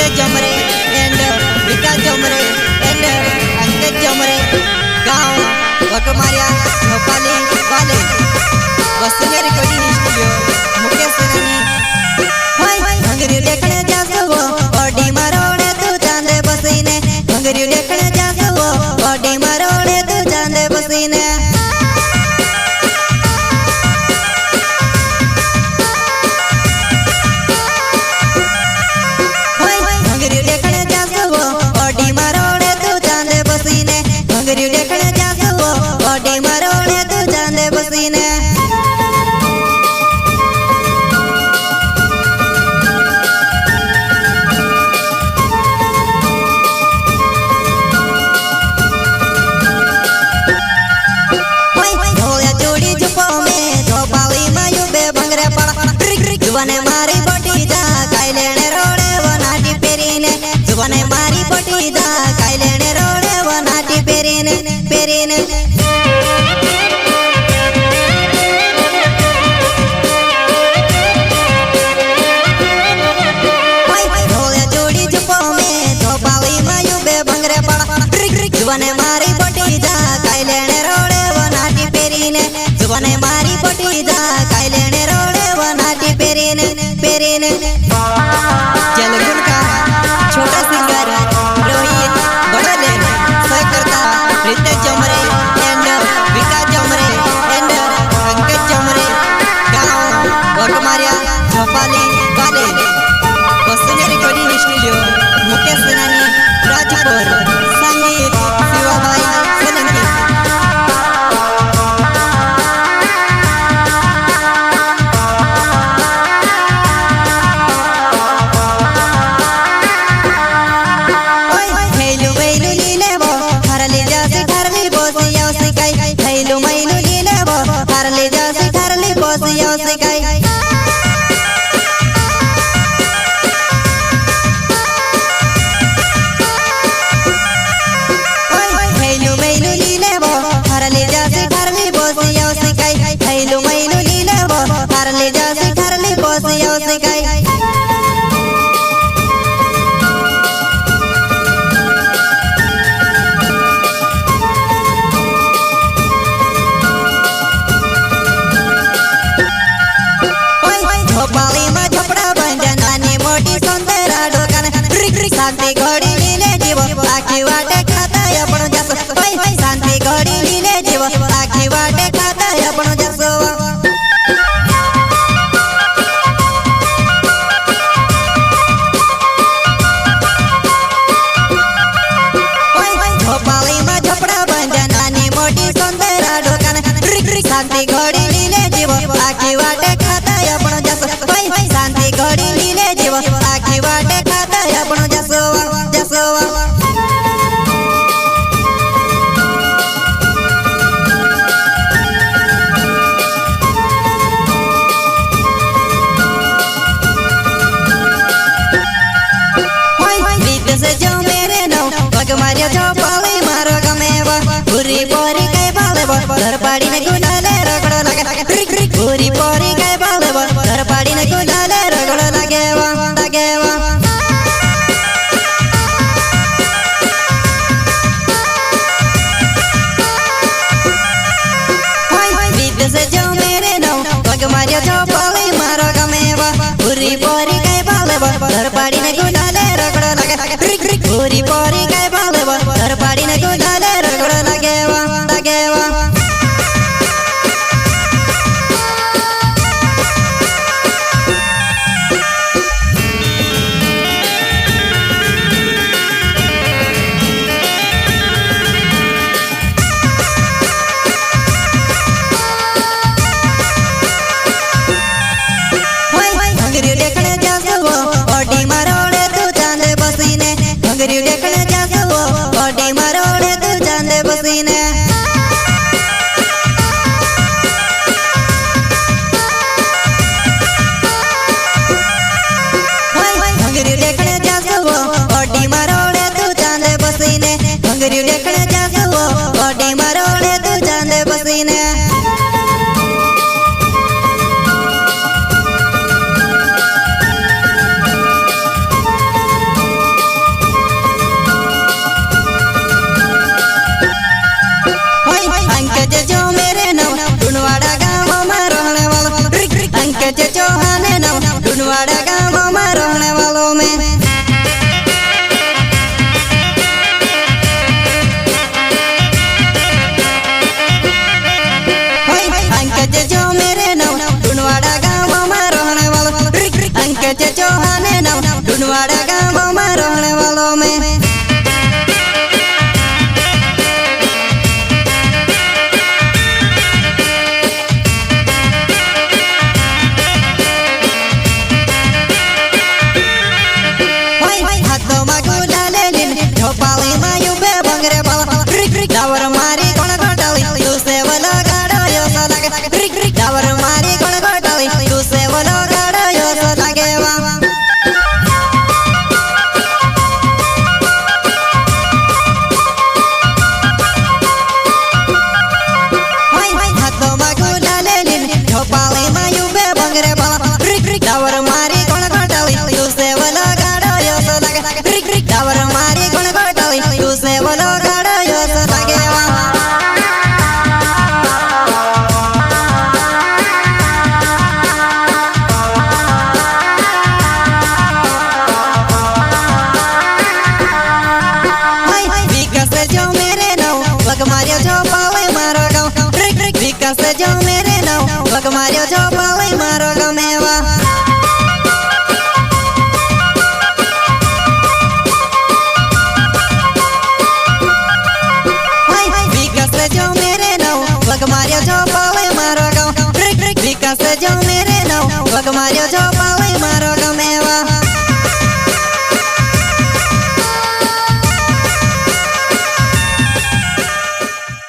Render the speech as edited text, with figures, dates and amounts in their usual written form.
Ritesh Jomre and Vikas Jomre and Ankit Jomre गांव वकमारिया भोपाली वाले वसुंधरा रिकॉर्डिंग स्टूडियो मुकेश सेनानी हाय भंगरी देखने जासो ओडी मारोड़े तू चांदे बसीने भंगरी देखने जासो ओडी मारोड़े तू चांदे बसीने देखने जासो ओडी मारोड़े तू चांदे बसीने जुबाने मारी पटी जा काई लेने रोड़े वो नाटी पेरीने जुबाने मारी पटी जा काई लेने रोड़े वो नाटी पेरीने पेरीने जुबाने मारी पटी जा काई लेने रोड़े वो नाटी पेरीने जुबाने मारी पटी जा काई लेने रोड़े वो नाटी पेरीने पेरीने जलगुन का छोटा सिंगर रोहित बड़ले सहकर्ता रितेश जोमरे एंड विकास जोमरे एंड अंकित जोमरे गांव वकमारिया भोपाली वाले वसुंधरा रिकॉर्डिंग स्टूडियो मुकेश सेनानी राजपुर संगीत शिवाभाई सोलंकी शांति घड़ी लीले जीव आखी वाटे खाता अपन जस शांति घड़ी लीले जीव आखी वाटे खाता अपन जस भोपाली में झपड़ा बन नानी मोटी सुंदरा दुकान शांति घड़ी लीले जीव आखी वाटे खाता अपन जस शांति घड़ी लीले जीव आखी वाटे खाता अपन जस मारिया चौपाली मारो गमेवा पूरी पोरी कई बाले घर पाड़ी ने गुलाले रगड़ो लगे पूरी पोरी कई बाले घर पाड़ी ने गुलाले रगड़ो लगेवा लगेवा विद से जो मेरे नौ पग मारिया चौपाली मारो गमेवा पूरी पोरी कई बाले घर पाड़ी ने गुलाले रगड़ो लगे पूरी पोरी कई घर पाड़ी ने गुलाले रगड़ो लगेवा लगेवा भंगरी देखने जासो ओडी मारोड़े तू चांदे बसीने भंगरी देखने जासो पंकज चौहान नाम ढूंढवाड़ा गाँव में रहने वालों में डावर मारी कोण घोटाळी तू सेवलो गाडो योसो लागे डावर मारी कोण घोटाळी तू सेवलो गाडो योसो लागे वा हातो मागू डालेली झोपाळी मायू बे बंगरे बाला डावर मारी कोण घोटाळी तू सेवलो गाडो योसो लागे डावर मारी कोण घोटाळी तू सेवलो गाडो योसो लागे जो मेरे नाव वग मार्यो जो पावे मारो गमेवा विकास जो मेरे नाव वग मार्यो जो पावे मारो गम विकास जो मेरे नाव वग मार्यो जो पावे मारो गमेवा